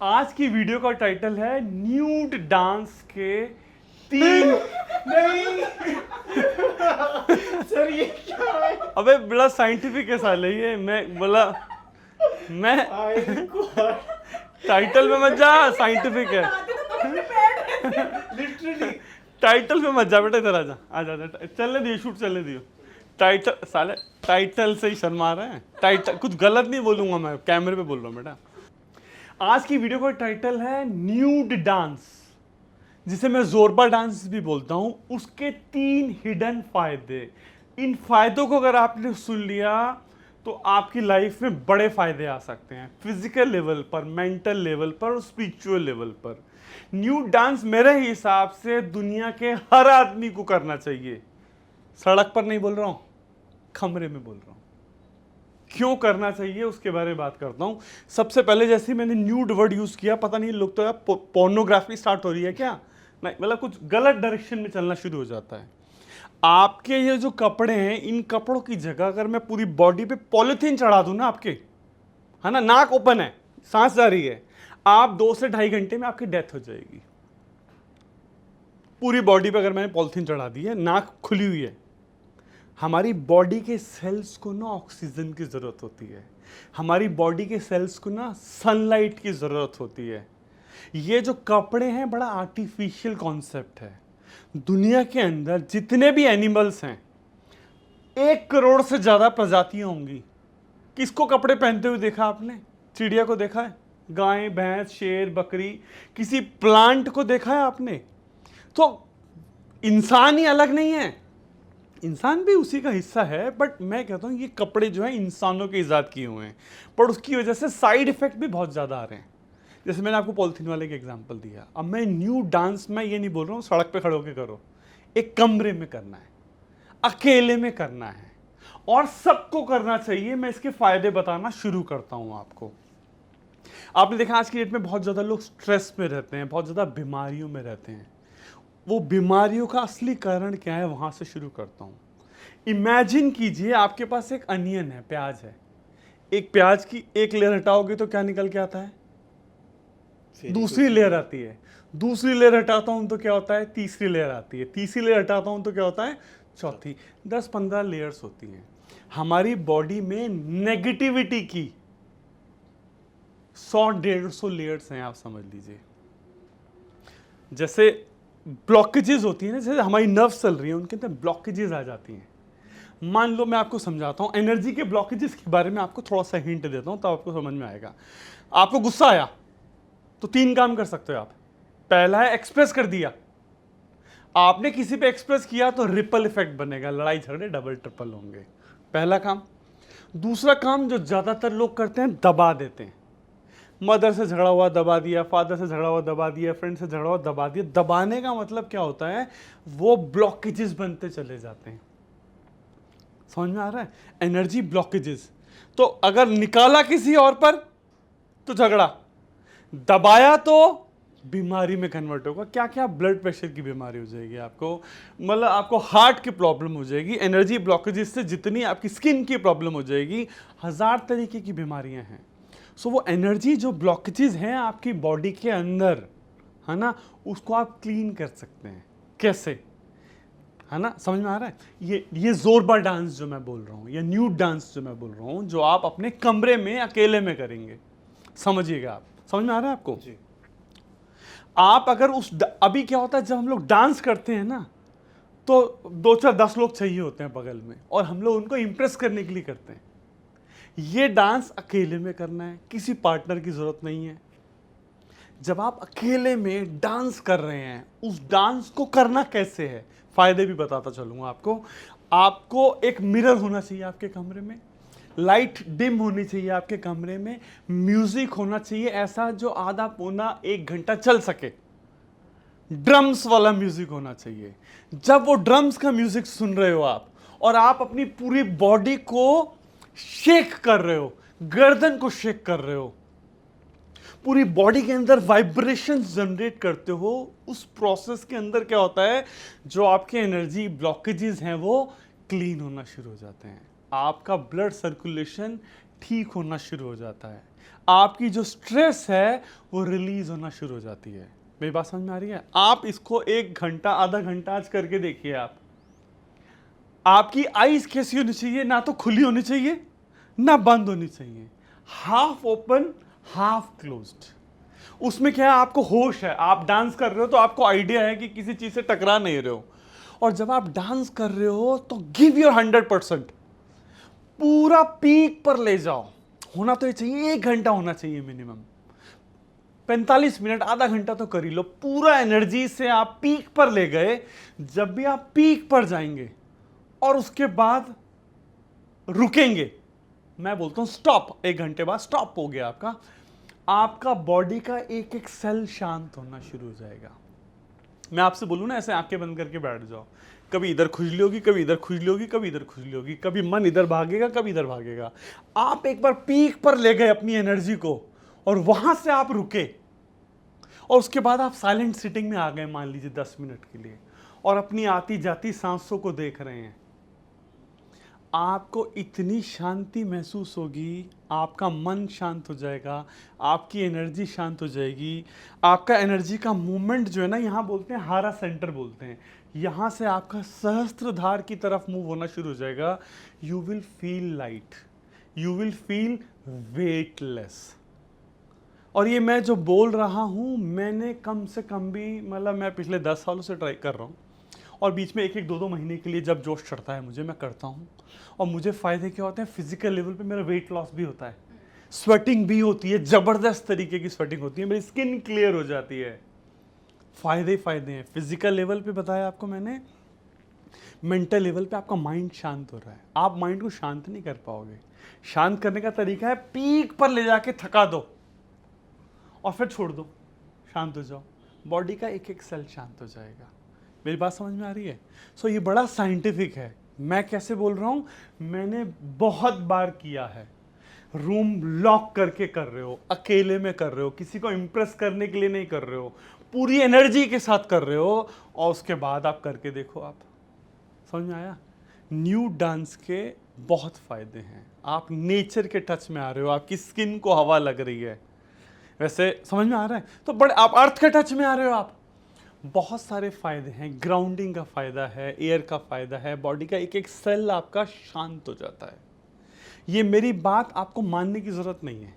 आज की वीडियो का टाइटल है न्यूड डांस के 3। नहीं सर ये क्या है? अबे बड़ा साइंटिफिक है साले ये। मैं टाइटल में मत जा, साइंटिफिक है। लिटरली टाइटल में मत जा बेटा, इधर आजा आजा आजा। चलने दियो, शूट चलने दियो। टाइटल साले टाइटल से ही शर्मा रहे हैं। टाइटल कुछ गलत नहीं बोलूंगा, मैं कैमरे पे बोल रहा हूँ बेटा। आज की वीडियो का टाइटल है न्यूड डांस, जिसे मैं जोरबा डांस भी बोलता हूं। उसके 3 हिडन फायदे। इन फायदों को अगर आपने सुन लिया तो आपकी लाइफ में बड़े फायदे आ सकते हैं, फिजिकल लेवल पर, मेंटल लेवल पर और स्पिरिचुअल लेवल पर। न्यूड डांस मेरे हिसाब से दुनिया के हर आदमी को करना चाहिए। सड़क पर नहीं बोल रहा हूं, कमरे में बोल रहा हूं। क्यों करना चाहिए उसके बारे में बात करता हूं। सबसे पहले जैसे ही मैंने न्यूड वर्ड यूज किया, पता नहीं लोग तो यार पोर्नोग्राफी स्टार्ट हो रही है क्या, नहीं मतलब कुछ गलत डायरेक्शन में चलना शुरू हो जाता है। आपके ये जो कपड़े हैं, इन कपड़ों की जगह अगर मैं पूरी बॉडी पे पॉलिथीन चढ़ा दूं ना आपके, है ना, नाक ओपन है, सांस जा रही है, आप 2 से 2.5 घंटे में आपकी डेथ हो जाएगी। पूरी बॉडी पे अगर मैंने पॉलिथीन चढ़ा दी है, नाक खुली हुई है। हमारी बॉडी के सेल्स को ना ऑक्सीजन की ज़रूरत होती है, हमारी बॉडी के सेल्स को ना सनलाइट की ज़रूरत होती है। ये जो कपड़े हैं बड़ा आर्टिफिशियल कॉन्सेप्ट है। दुनिया के अंदर जितने भी एनिमल्स हैं, 1 करोड़ से ज़्यादा प्रजातियां होंगी। किसको कपड़े पहनते हुए देखा आपने? चिड़िया को देखा है? गाय, भैंस, शेर, बकरी? किसी प्लांट को देखा है आपने? तो इंसान ही अलग नहीं है, इंसान भी उसी का हिस्सा है। बट मैं कहता हूँ ये कपड़े जो हैं इंसानों के ईजाद किए हुए हैं, पर उसकी वजह से साइड इफेक्ट भी बहुत ज़्यादा आ रहे हैं। जैसे मैंने आपको पॉलिथीन वाले का एग्जांपल दिया। अब मैं न्यू डांस में ये नहीं बोल रहा हूँ सड़क पे खड़े होकर करो, एक कमरे में करना है, अकेले में करना है, और सबको करना चाहिए। मैं इसके फायदे बताना शुरू करता हूँ आपको। आपने देखा आज की डेट में बहुत ज़्यादा लोग स्ट्रेस में रहते हैं, बहुत ज़्यादा बीमारियों में रहते हैं। वो बीमारियों का असली कारण क्या है, वहां से शुरू करता हूं। इमेजिन कीजिए आपके पास एक अनियन है, प्याज है। एक प्याज की एक लेयर हटाओगे तो क्या निकल के आता है? दूसरी लेयर आती है। दूसरी लेयर हटाता हूं तो क्या होता है? तीसरी लेयर आती है। तीसरी लेयर हटाता हूं तो क्या होता है? चौथी। 10-15 लेयर्स होती हैं। हमारी बॉडी में नेगेटिविटी की 100-150 लेयर्स हैं, आप समझ लीजिए। जैसे ब्लॉकेजेस होती है ना, जैसे हमारी नर्व्स चल रही है, उनके अंदर ब्लॉकेजेस आ जाती हैं। मान लो मैं आपको समझाता हूँ एनर्जी के ब्लॉकेजेस के बारे में, आपको थोड़ा सा हिंट देता हूँ तब आपको समझ में आएगा। आपको गुस्सा आया तो 3 काम कर सकते हो आप। पहला है एक्सप्रेस कर दिया, आपने किसी पे एक्सप्रेस किया तो रिपल इफेक्ट बनेगा, लड़ाई झगड़े डबल ट्रिपल होंगे, पहला काम। दूसरा काम जो ज्यादातर लोग करते हैं, दबा देते हैं। मदर से झगड़ा हुआ दबा दिया, फादर से झगड़ा हुआ दबा दिया, फ्रेंड से झगड़ा हुआ दबा दिया। दबाने का मतलब क्या होता है? वो ब्लॉकेजेस बनते चले जाते हैं। समझ में आ रहा है? Energy blockages. तो अगर निकाला किसी और पर तो झगड़ा, दबाया तो बीमारी में कन्वर्ट होगा। क्या क्या? ब्लड प्रेशर की बीमारी हो जाएगी आपको, मतलब आपको हार्ट की प्रॉब्लम हो जाएगी। एनर्जी ब्लॉकेजेस से जितनी आपकी स्किन की प्रॉब्लम हो जाएगी, 1000 तरीके की बीमारियां हैं। सो वो एनर्जी जो ब्लॉकेजेस हैं आपकी बॉडी के अंदर, है ना, उसको आप क्लीन कर सकते हैं। कैसे? है ना, समझ में आ रहा है? ये जोरबा डांस जो मैं बोल रहा हूँ, या न्यूड डांस जो मैं बोल रहा हूँ, जो आप अपने कमरे में अकेले में करेंगे, समझिएगा आप। समझ में आ रहा है आपको जी? आप अगर अभी क्या होता है, जब हम लोग डांस करते हैं ना, तो 2-4-10 लोग चाहिए होते हैं बगल में, और हम लोग उनको इंप्रेस करने के लिए करते हैं। ये डांस अकेले में करना है, किसी पार्टनर की जरूरत नहीं है। जब आप अकेले में डांस कर रहे हैं, उस डांस को करना कैसे है, फायदे भी बताता चलूंगा आपको। आपको एक मिरर होना चाहिए आपके कमरे में, लाइट डिम होनी चाहिए आपके कमरे में, म्यूजिक होना चाहिए ऐसा जो आधा पौना 1 घंटा चल सके। ड्रम्स वाला म्यूजिक होना चाहिए। जब वो ड्रम्स का म्यूजिक सुन रहे हो आप, और आप अपनी पूरी बॉडी को शेक कर रहे हो, गर्दन को शेक कर रहे हो, पूरी बॉडी के अंदर वाइब्रेशंस जनरेट करते हो, उस प्रोसेस के अंदर क्या होता है, जो आपके एनर्जी ब्लॉकेजेस हैं वो क्लीन होना शुरू हो जाते हैं। आपका ब्लड सर्कुलेशन ठीक होना शुरू हो जाता है, आपकी जो स्ट्रेस है वो रिलीज होना शुरू हो जाती है। मेरी बात समझ में आ रही है? आप इसको 1 घंटा आधा घंटा आज करके देखिए। आपकी आईज कैसी होनी चाहिए? ना तो खुली होनी चाहिए ना बंद होनी चाहिए, हाफ ओपन हाफ क्लोज्ड। उसमें क्या है, आपको होश है, आप डांस कर रहे हो तो आपको आइडिया है कि किसी चीज से टकरा नहीं रहे हो। और जब आप डांस कर रहे हो तो गिव योर 100%, पूरा पीक पर ले जाओ। होना तो ये चाहिए 1 घंटा होना चाहिए मिनिमम, 45 मिनट आधा घंटा तो कर ही लो। पूरा एनर्जी से आप पीक पर ले गए। जब भी आप पीक पर जाएंगे और उसके बाद रुकेंगे, मैं बोलता हूं स्टॉप, 1 घंटे बाद स्टॉप हो गया आपका बॉडी का एक एक सेल शांत होना शुरू हो जाएगा। मैं आपसे बोलूं ना, ऐसे आंखें बंद करके बैठ जाओ, कभी इधर खुजली होगी, कभी इधर खुजली होगी, कभी इधर खुजली होगी, कभी मन इधर भागेगा, कभी इधर भागेगा। आप एक बार पीक पर ले गए अपनी एनर्जी को और वहां से आप रुके और उसके बाद आप साइलेंट सिटिंग में आ गए, मान लीजिए 10 मिनट के लिए, और अपनी आती जाती सांसों को देख रहे हैं। आपको इतनी शांति महसूस होगी, आपका मन शांत हो जाएगा, आपकी एनर्जी शांत हो जाएगी। आपका एनर्जी का मूवमेंट जो है ना, यहाँ बोलते हैं हारा सेंटर बोलते हैं, यहाँ से आपका सहस्त्रधार की तरफ मूव होना शुरू हो जाएगा। You will feel light, you will feel weightless. और ये मैं जो बोल रहा हूँ, मैंने कम से कम भी, मतलब मैं पिछले 10 सालों से ट्राई कर रहा हूँ, और बीच में 1-2 महीने के लिए जब जोश चढ़ता है मुझे, मैं करता हूँ। और मुझे फ़ायदे क्या होते हैं, फिजिकल लेवल पे मेरा वेट लॉस भी होता है, स्वेटिंग भी होती है, ज़बरदस्त तरीके की स्वेटिंग होती है, मेरी स्किन क्लियर हो जाती है। फ़ायदे ही फ़ायदे हैं। फिजिकल लेवल पे बताया आपको मैंने, मेंटल लेवल पे आपका माइंड शांत हो रहा है। आप माइंड को शांत नहीं कर पाओगे। शांत करने का तरीका है, पीक पर ले जाके थका दो और फिर छोड़ दो, शांत हो जाओ, बॉडी का एक एक सेल शांत हो जाएगा। मेरी बात समझ में आ रही है? सो ये बड़ा साइंटिफिक है। मैं कैसे बोल रहा हूँ, मैंने बहुत बार किया है। रूम लॉक करके कर रहे हो, अकेले में कर रहे हो, किसी को इम्प्रेस करने के लिए नहीं कर रहे हो, पूरी एनर्जी के साथ कर रहे हो, और उसके बाद आप करके देखो। आप समझ में आया? न्यू डांस के बहुत फायदे हैं। आप नेचर के टच में आ रहे हो, आपकी स्किन को हवा लग रही है। वैसे समझ में आ रहा है? तो बड़े आप अर्थ के टच में आ रहे हो। आप बहुत सारे फायदे हैं। ग्राउंडिंग का फायदा है, एयर का फायदा है, बॉडी का एक एक सेल आपका शांत हो जाता है। ये मेरी बात आपको मानने की जरूरत नहीं है,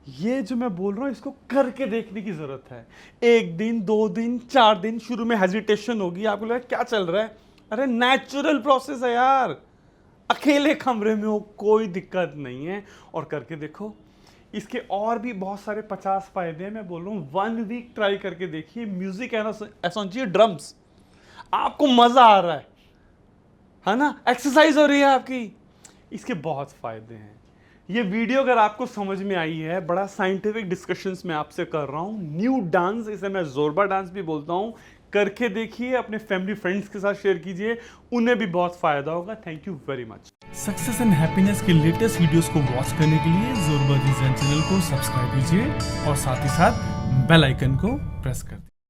ये जो मैं बोल रहा हूँ इसको करके देखने की जरूरत है। 1 दिन 2 दिन 4 दिन शुरू में हेजिटेशन होगी, आपको लगेगा क्या चल रहा है। अरे नेचुरल प्रोसेस है यार, अकेले कमरे में हो, कोई दिक्कत नहीं है, और करके देखो। इसके और भी बहुत सारे 50 फायदे हैं। मैं बोल रहा हूँ 1 वीक ट्राई करके देखिए। म्यूजिक ऐसा चाहिए, ड्रम्स, आपको मजा आ रहा है ना, एक्सरसाइज हो रही है आपकी। इसके बहुत फायदे हैं। ये वीडियो अगर आपको समझ में आई है, बड़ा साइंटिफिक डिस्कशंस मैं आपसे कर रहा हूँ। न्यू डांस, इसे मैं जोरबा डांस भी बोलता हूँ, करके देखिए, अपने फैमिली फ्रेंड्स के साथ शेयर कीजिए, उन्हें भी बहुत फायदा होगा। Thank you very much. Success and happiness के लेटेस्ट वीडियोस को वॉच करने के लिए जोरबा डिजाइन चैनल को सब्सक्राइब कीजिए और साथ ही साथ बेल आइकन को प्रेस कर दीजिए।